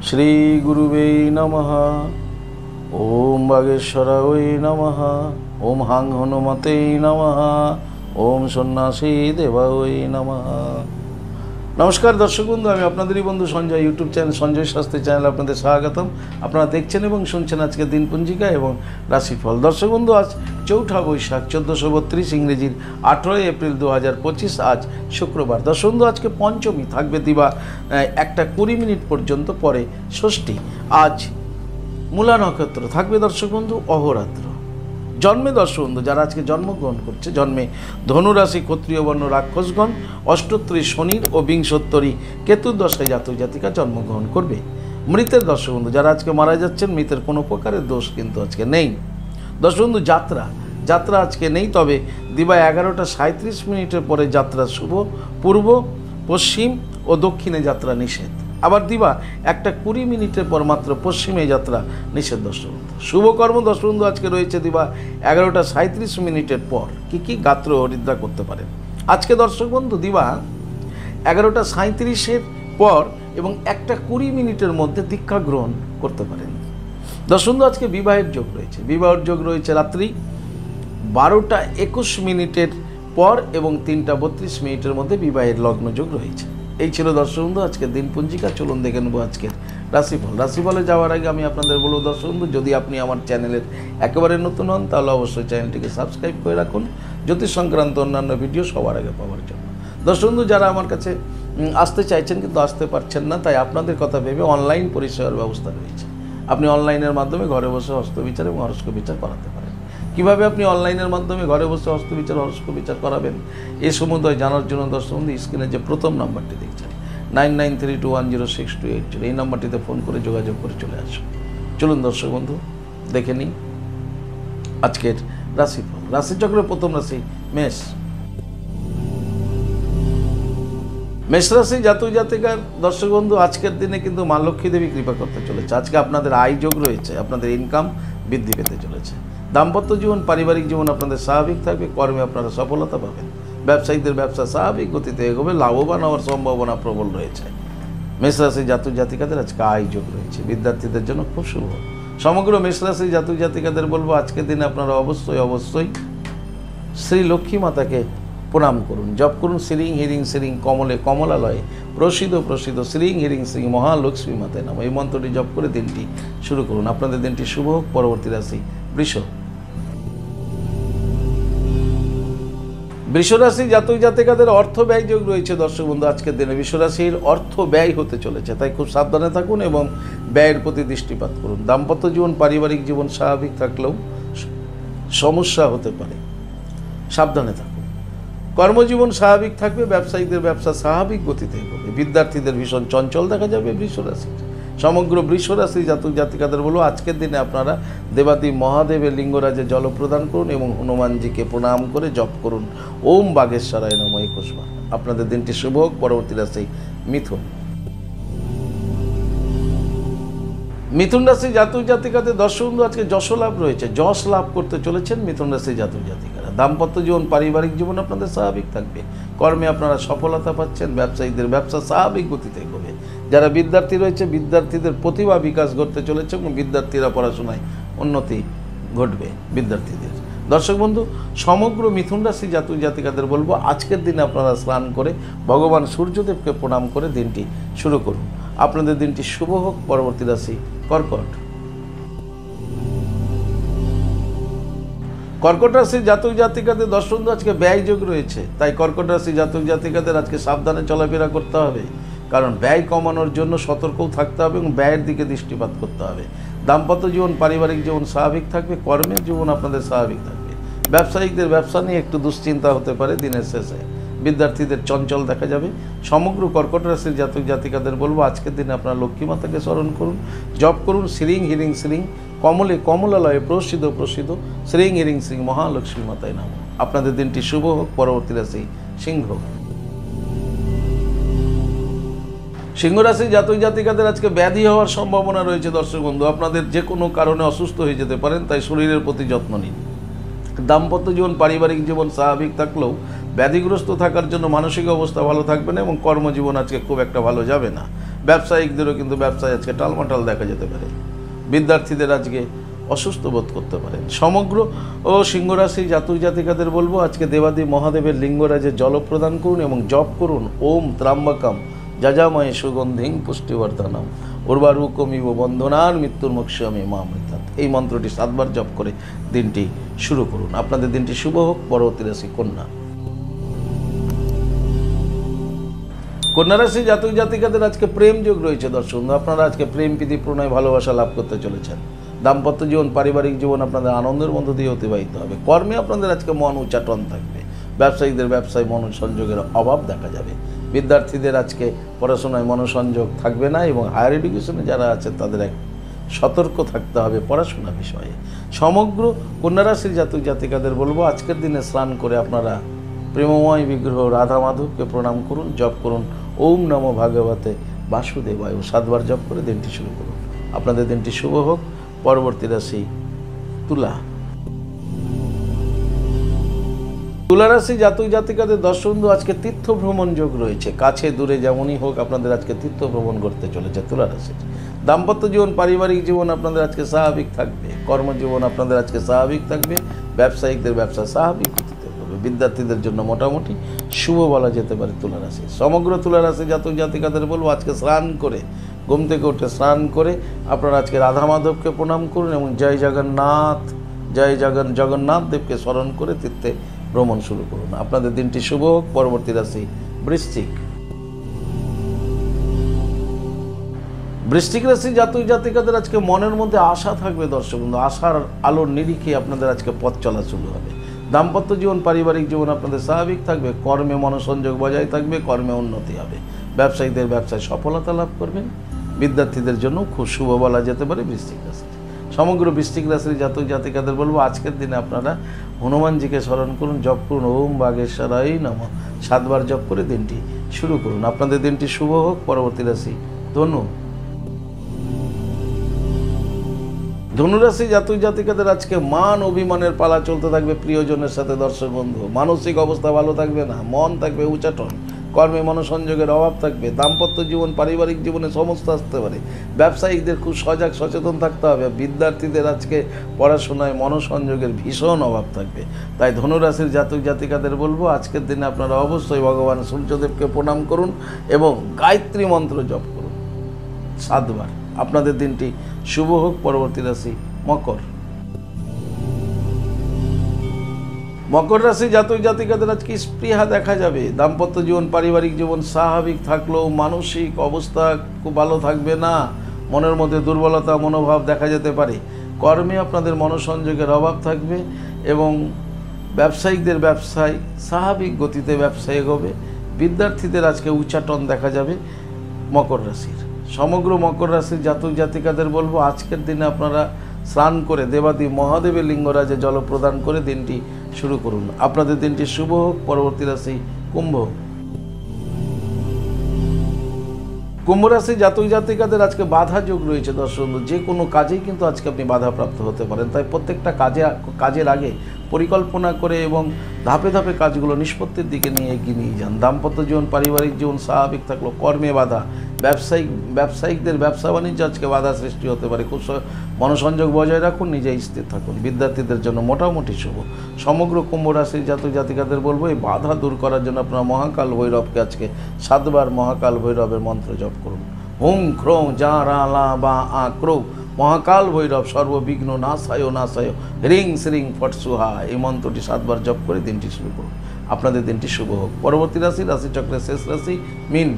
শ্রী গুরুবে নমঃ। ওম বাগেশ্বরায় নমঃ। ওম হাং হনুমতে নমঃ। ওম সন্ন্যাসী দেবায় নমঃ। নমস্কার দর্শক বন্ধু, আমি আপনাদেরই বন্ধু Sanjay. YouTube channel Sanjay Shastri channel আপনাদের স্বাগতম। আপনারা দেখছেন এবং শুনছেন আজকে দিনপঞ্জিকা এবং রাশিফল। দর্শক বন্ধু, আজ 4 বৈশাখ 1432, ইংরেজির 18 এপ্রিল 2025, আজ শুক্রবার। দর্শক বন্ধু, আজকে পঞ্চমী, থাকবে দিবা 1:20 পর্যন্ত, পরে ষষ্ঠী। আজ মূলা নক্ষত্র থাকবে দর্শক বন্ধু, অহরাত্র। জন্মে দর্শক বন্ধু যারা আজকে জন্মগ্রহণ করছে, জন্মে ধনুরাশি, ক্ষত্রিয় বর্ণ, রাক্ষসগণ, অষ্টোত্তরী শনির ও বিংশোত্তরী কেতুর দশায় জাতক জাতিকা জন্মগ্রহণ করবে। মৃতের দর্শক বন্ধু যারা আজকে মারা যাচ্ছেন, মৃতের কোনো প্রকারের দোষ কিন্তু আজকে নেই। দর্শক বন্ধু, যাত্রা আজকে নেই, তবে দিবা 11:37 পরে যাত্রা শুভ। পূর্ব, পশ্চিম ও দক্ষিণে যাত্রা নিষেধ। আবার দিবা 1:20 পর মাত্র পশ্চিমে যাত্রা নিষেধ। দর্শক বন্ধু, শুভকর্ম দর্শক বন্ধু আজকে রয়েছে দিবা 11:37 পর। কি গাত্র হরিদ্রা করতে পারেন আজকে দর্শক বন্ধু? দিবা 11:37 পর এবং 1:20 মধ্যে দীক্ষা গ্রহণ করতে পারেন। দর্শক বন্ধু, আজকে বিবাহের যোগ রয়েছে রাত্রি 12:21 পর এবং 3:32 মধ্যে বিবাহের লগ্ন যোগ রয়েছে। এই ছিল দর্শক বন্ধু আজকের দিনপঞ্জিকা। চলুন দেখে নেব আজকের রাশিফলে যাওয়ার আগে আমি আপনাদের বলব দর্শক বন্ধু, যদি আপনি আমার চ্যানেলের একেবারে নতুন হন তাহলে অবশ্যই চ্যানেলটিকে সাবস্ক্রাইব করে রাখুন জ্যোতিষ সংক্রান্ত অন্যান্য ভিডিও সবার আগে পাওয়ার জন্য। দর্শক বন্ধু, যারা আমার কাছে আসতে চাইছেন কিন্তু আসতে পারছেন না, তাই আপনাদের কথা ভেবে অনলাইন পরিষেবার ব্যবস্থা রয়েছে। আপনি অনলাইনের মাধ্যমে ঘরে বসে হস্তবিচার এবং হরস্কোপ বিচার করাতে পারেন। কীভাবে আপনি অনলাইনের মাধ্যমে ঘরে বসে হস্তবিচার, হরস্কোপ বিচার করাবেন এ সমুদয় জানার জন্য দর্শক বন্ধু স্ক্রিনে যে প্রথম নাম্বারটি দেখছেন 9932106280, এই নাম্বারটিতে ফোন করে যোগাযোগ করে চলে আসুন। চলুন দর্শক বন্ধু দেখে নিই আজকের রাশিফল। রাশিচক্রের প্রথম রাশি মেষ। মেষ রাশি জাতক জাতিকার দর্শক বন্ধু আজকের দিনে কিন্তু মা লক্ষ্মী দেবী কৃপা করতে চলেছে। আজকে আপনাদের আয় যোগ রয়েছে, আপনাদের ইনকাম বৃদ্ধি পেতে চলেছে। দাম্পত্য জীবন, পারিবারিক জীবন আপনাদের স্বাভাবিক থাকবে। কর্মে আপনারা সফলতা পাবেন। ব্যবসায়ীদের ব্যবসা স্বাভাবিক গতিতে এগোবে, লাভবান হওয়ার সম্ভাবনা প্রবল রয়েছে। মেষ রাশি জাতক জাতিকাদের আজকে আয় যোগ রয়েছে, বিদ্যার্থীদের জন্য খুব শুভ। সমগ্র মেষ রাশি জাতক জাতিকাদের বলবো আজকের দিনে আপনারা অবশ্যই শ্রী লক্ষ্মী মাতাকে প্রণাম করুন, জপ করুন শ্রীং হিরিং শ্রীং কমলে কমলালয়ে প্রসিদ্ধ শ্রীং হিরিং শ্রীং মহালক্ষ্মী মাতায় নাম, এই মন্ত্রটি জপ করে দিনটি শুরু করুন। আপনাদের দিনটি শুভ হোক। পরবর্তী রাশি বৃষ রাশি জাতক জাতিকাদের অর্থ ব্যয় যোগ রয়েছে। দর্শক বন্ধু আজকের দিনে বৃষ রাশির অর্থ ব্যয় হতে চলেছে, তাই খুব সাবধানে থাকুন এবং ব্যয়ের প্রতি দৃষ্টিপাত করুন। দাম্পত্য জীবন, পারিবারিক জীবন স্বাভাবিক থাকলেও সমস্যা হতে পারে, সাবধানে থাকুন। কর্মজীবন স্বাভাবিক থাকবে, ব্যবসায়ীদের ব্যবসা স্বাভাবিক গতিতে এগোবে। বিদ্যার্থীদের ভীষণ চঞ্চল দেখা যাবে বৃষ রাশি। সমগ্র বৃষ রাশি জাতক জাতিকাদের বলবো আজকের দিনে আপনারা দেবাদেব মহাদেবের লিঙ্গরাজে জল প্রদান করুন এবং হনুমানজিকে প্রণাম করে জপ করুন ওম বাগেশ্বরায় নমঃ 21 বার। আপনাদের দিনটি শুভ হোক। পরবর্তী রাশি মিথুন রাশি জাতক জাতিকাদের দর্শক বন্ধু আজকে যশ লাভ রয়েছে, যশ লাভ করতে চলেছেন মিথুন রাশি জাতক জাতিকারা। দাম্পত্য জীবন, পারিবারিক জীবন আপনাদের স্বাভাবিক থাকবে। কর্মে আপনারা সফলতা পাচ্ছেন। ব্যবসায়ীদের ব্যবসা স্বাভাবিক গতিতে এগোবে। যারা বিদ্যার্থী রয়েছে, বিদ্যার্থীদের প্রতিভা বিকাশ ঘটতে চলেছে এবং বিদ্যার্থীরা পড়াশোনায় উন্নতি ঘটবে বিদ্যার্থীদের। দর্শক বন্ধু, সমগ্র মিথুন রাশি জাতক জাতিকাদের বলবো আজকের দিনে আপনারা স্নান করে ভগবান সূর্যদেবকে প্রণাম করে দিনটি শুরু করুন। আপনাদের দিনটি শুভ হোক। পরবর্তী রাশি কর্কট রাশি জাতক জাতিকাদের দর্শক বন্ধু আজকে ব্যয় যোগ রয়েছে, তাই কর্কট রাশি জাতক জাতিকাদের আজকে সাবধানে চলাফেরা করতে হবে, কারণ ব্যয় কমানোর জন্য সতর্কও থাকতে হবে এবং ব্যয়ের দিকে দৃষ্টিপাত করতে হবে। দাম্পত্য জীবন, পারিবারিক জীবন স্বাভাবিক থাকবে। কর্মের জীবন আপনাদের স্বাভাবিক থাকবে। ব্যবসায়িকদের ব্যবসা নিয়ে একটু দুশ্চিন্তা হতে পারে দিনের শেষে। বিদ্যার্থীদের চঞ্চল দেখা যাবে। সমগ্র কর্কট রাশির জাতক জাতিকাদের বলবো আজকের দিনে আপনারা লক্ষ্মী মাতাকে স্মরণ করুন, জপ করুন শ্রীং হিরিং শ্রীং কমলে কমলালয়ে প্রসিদ্ধ শ্রীং হিরিং শ্রীং মহালক্ষ্মী মাতায় নাম। আপনাদের দিনটি শুভ হোক। পরবর্তী রাশি সিংহ রাশি জাতক জাতিকাদের আজকে ব্যাধি হওয়ার সম্ভাবনা রয়েছে। দর্শক বন্ধু আপনাদের যে কোনো কারণে অসুস্থ হয়ে যেতে পারেন, তাই শরীরের প্রতি যত্ন নিন। দাম্পত্য জীবন, পারিবারিক জীবন স্বাভাবিক থাকলেও ব্যাধিগ্রস্ত থাকার জন্য মানসিক অবস্থা ভালো থাকবে না এবং কর্মজীবন আজকে খুব একটা ভালো যাবে না। ব্যবসায়িকদেরও কিন্তু ব্যবসায় আজকে টালমাটাল দেখা যেতে পারে। বিদ্যার্থীদের আজকে অসুস্থ বোধ করতে পারেন। সমগ্র ও সিংহরাশি জাতক জাতিকাদের বলবো আজকে দেবাদি মহাদেবের লিঙ্গরাজে জল প্রদান করুন এবং জপ করুন ওম ত্রাম্বকম যজামহে সুগন্ধিং পুষ্টিবর্ধনম উর্বারুকমিব বন্ধনার মৃত্যুর্মোক্ষামি মামৃতাৎ। এই মন্ত্রটি 7 বার জপ করে দিনটি শুরু করুন। আপনাদের দিনটি শুভ হোক। পরবর্তী রাশি কন্যা। কন্যা রাশি জাতক জাতিকাদের আজকে প্রেম যোগ রয়েছে। দর্শক, আপনারা আজকে প্রেম প্রীতি প্রণয় ভালোবাসা লাভ করতে চলেছেন। দাম্পত্য জীবন পারিবারিক জীবন আপনাদের আনন্দের মধ্য দিয়ে অতিবাহিত হবে। কর্মে আপনাদের আজকে মন উচ্চাটন থাকবে। ব্যবসায়ীদের ব্যবসায় মনোসংযোগের অভাব দেখা যাবে। বিদ্যার্থীদের আজকে পড়াশোনায় মনোসংযোগ থাকবে না এবং হায়ার এডুকেশনে যারা আছে তাদের এক সতর্ক থাকতে হবে পড়াশোনা বিষয়ে। সমগ্র কন্যা রাশির জাতক জাতিকাদের বলবো আজকের দিনে স্নান করে আপনারা প্রেমময় বিগ্রহ রাধা মাধবকে প্রণাম করুন, জপ করুন ওম নমো ভাগবতে বাসুদেবায় 7 বার জপ করে দিনটি শুরু করুন। আপনাদের দিনটি শুভ হোক। পরবর্তী রাশি তুলা। তুলা রাশি জাতক জাতিকাদের দর্শকবন্ধু আজকে তীর্থ ভ্রমণ যোগ রয়েছে। কাছে দূরে যেমনই হোক আপনাদের আজকে তীর্থ ভ্রমণ করতে চলেছে তুলা রাশির। দাম্পত্য জীবন পারিবারিক জীবন আপনাদের আজকে স্বাভাবিক থাকবে। কর্মজীবন আপনাদের আজকে স্বাভাবিক থাকবে। ব্যবসায়িকদের ব্যবসা স্বাভাবিক গতিতে হবে। বিদ্যার্থীদের জন্য মোটামুটি শুভ বলা যেতে পারে তুলা রাশি। সমগ্র তুলা রাশি জাতক জাতিকাদের বলবো আজকে স্নান করে, ঘুম থেকে উঠে স্নান করে আপনারা আজকে রাধা মাধবকে প্রণাম করুন এবং জয় জগন্নাথ দেবকে স্মরণ করে তীর্থে ভ্রমণ শুরু করুন। আপনাদের দিনটি শুভ হোক। পরবর্তী রাশি বৃশ্চিক। বৃশ্চিক রাশি জাতক জাতিকাদের আজকে মনের মধ্যে আশা থাকবে। দর্শক বন্ধু, আশার আলোর নিরিখে আপনাদের আজকে পথ চলা শুরু হবে। দাম্পত্য জীবন পারিবারিক জীবন আপনাদের স্বাভাবিক থাকবে। কর্মে মনোসংযোগ বজায় থাকবে। কর্মে উন্নতি হবে। ব্যবসায়ীদের ব্যবসায় সফলতা লাভ করবেন। বিদ্যার্থীদের জন্য খুব শুভ বলা যেতে পারে বৃশ্চিক রাশি। সমগ্র বৃশ্চিক রাশির জাতক জাতিকাদের বলবো আজকের দিনে আপনারা হনুমানজিকে স্মরণ করুন, জপ করুন ওম বাগেশ্বরায় নমঃ 7 বার জপ করে দিনটি শুরু করুন। আপনাদের দিনটি শুভ হোক। পরবর্তী রাশি ধনু। ধনুরাশি জাতক জাতিকাদের আজকে মান অভিমানের পালা চলতে থাকবে প্রিয়জনের সাথে। দর্শক বন্ধু, মানসিক অবস্থা ভালো থাকবে না। মন থাকবে উচাটন। কর্মে মনোসংযোগের অভাব থাকবে। দাম্পত্য জীবন পারিবারিক জীবনে সমস্যা আসতে পারে। ব্যবসায়িকদের খুব সজাগ সচেতন থাকতে হবে। বিদ্যার্থীদের আজকে পড়াশোনায় মনোসংযোগের ভীষণ অভাব থাকবে। তাই ধনুরাশির জাতক জাতিকাদের বলবো আজকের দিনে আপনারা অবশ্যই ভগবান সূর্যদেবকে প্রণাম করুন এবং গায়ত্রী মন্ত্র জপ করুন 7 বার। আপনাদের দিনটি শুভ হোক। পরবর্তী রাশি মকর। মকর রাশি জাতক জাতিকাদের আজকে স্পৃহা দেখা যাবে। দাম্পত্য জীবন পারিবারিক জীবন স্বাভাবিক থাকলেও মানসিক অবস্থা খুব ভালো থাকবে না। মনের মধ্যে দুর্বলতা মনোভাব দেখা যেতে পারে। কর্মে আপনাদের মনোসংযোগের অভাব থাকবে এবং ব্যবসায়িকদের ব্যবসায় স্বাভাবিক গতিতে ব্যবসায়িক হবে। বিদ্যার্থীদের আজকে উচ্চাটন দেখা যাবে মকর রাশির। সমগ্র মকর রাশির জাতক জাতিকাদের বলবো আজকের দিনে আপনারা স্নান করে দেবাদি মহাদেবের লিঙ্গরাজে জল প্রদান করে দিনটি শুরু করুন। আপনাদের দিনটি শুভ হোক। পরবর্তী রাশি কুম্ভ। কুম্ভ রাশি জাতক জাতিকাদের আজকে বাধা যোগ রয়েছে। দর্শক, যে কোনো কাজেই কিন্তু আজকে আপনি বাধাপ্রাপ্ত হতে পারেন। তাই প্রত্যেকটা কাজের আগে পরিকল্পনা করে এবং ধাপে ধাপে কাজগুলো নিষ্পত্তির দিকে নিয়ে এগিয়ে নিয়ে যান। দাম্পত্য জীবন পারিবারিক জীবন স্বাভাবিক থাকলো। কর্মে বাধা। ব্যবসায়িকদের ব্যবসা বাণিজ্য আজকে বাধা সৃষ্টি হতে পারে। খুব মনোসংযোগ বজায় রাখুন, নিজে স্থির থাকুন। বিদ্যার্থীদের জন্য মোটামুটি শুভ। সমগ্র কুম্ভ রাশির জাতক জাতিকাদের বলবো এই বাধা দূর করার জন্য আপনারা মহাকাল ভৈরবকে আজকে 7 বার মহাকাল ভৈরবের মন্ত্র জপ করুন। হুম ক্রৌ যা রা লা বা আ ক্রৌ মহাকাল ভৈরব সর্ববিঘ্ন নাশায় নাশায় হ্রিং শ্রিং ফট সুহা। এই মন্ত্রটি 7 বার জপ করে দিনটি শুরু করুন। আপনাদের দিনটি শুভ হোক। পরবর্তী রাশি রাশিচক্রের শেষ রাশি মীন।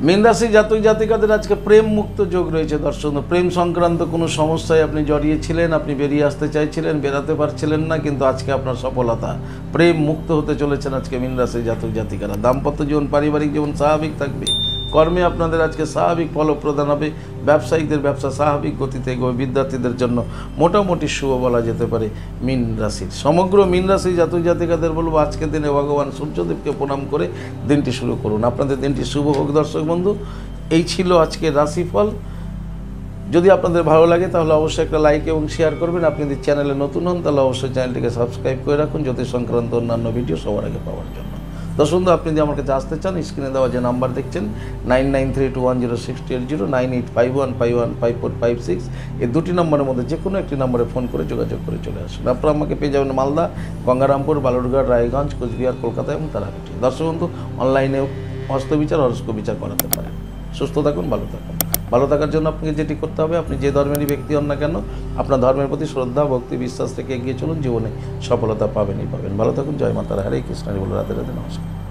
মীন রাশি জাতক জাতিকাদের আজকে প্রেম মুক্ত যোগ রয়েছে। দর্শক, প্রেম সংক্রান্ত কোনো সমস্যায় আপনি জড়িয়েছিলেন, আপনি বেরিয়ে আসতে চাইছিলেন, বেরাতে পারছিলেন না, কিন্তু আজকে আপনার সফলতা। প্রেম মুক্ত হতে চলেছেন আজকে মীন রাশি জাতক জাতিকারা। দাম্পত্য জীবন পারিবারিক জীবন স্বাভাবিক থাকবে। কর্মে আপনাদের আজকে স্বাভাবিক ফল প্রদান হবে। ব্যবসায়িকদের ব্যবসা স্বাভাবিক গতিতে এগোবে। বিদ্যার্থীদের জন্য মোটামুটি শুভ বলা যেতে পারে মীন রাশির। সমগ্র মীন রাশি জাতক জাতিকাদের বলবো আজকের দিনে ভগবান সূর্যদেবকে প্রণাম করে দিনটি শুরু করুন। আপনাদের দিনটি শুভ হোক। দর্শক বন্ধু, এই ছিল আজকের রাশিফল। যদি আপনাদের ভালো লাগে তাহলে অবশ্যই একটা লাইক এবং শেয়ার করবেন। আপনি যদি চ্যানেলে নতুন হন তাহলে অবশ্যই চ্যানেলটিকে সাবস্ক্রাইব করে রাখুন জ্যোতিষ সংক্রান্ত অন্যান্য ভিডিও সবার আগে পাওয়ার জন্য। দর্শক বন্ধু, আপনি যদি আমার কাছে আসতে চান, স্ক্রিনে দেওয়া যে নাম্বার দেখছেন 9932106080, 9851515456, এই দুটি নম্বরের মধ্যে যে কোনো একটি নম্বরে ফোন করে যোগাযোগ করে চলে আসুন। আপনারা আমাকে পেয়ে যাবেন মালদা, গঙ্গারামপুর, বালুরঘাট, রায়গঞ্জ, কোচবিহার, কলকাতা এবং তারাপীঠে। দর্শক বন্ধু, অনলাইনেও হস্তবিচার, হরস্কোপ বিচার করাতে পারেন। সুস্থ থাকুন, ভালো থাকুন। ভালো থাকার জন্য আপনাকে যেটি করতে হবে, আপনি যে ধর্মেরই ব্যক্তি হন না কেন, আপনার ধর্মের প্রতি শ্রদ্ধা, ভক্তি, বিশ্বাস থেকে এগিয়ে চলুন। জীবনে সফলতা পাবেনই পাবেন। ভালো থাকুন। জয় মাতারা। হরে কৃষ্ণ। বলে রাধে রাধে। নমস্কার।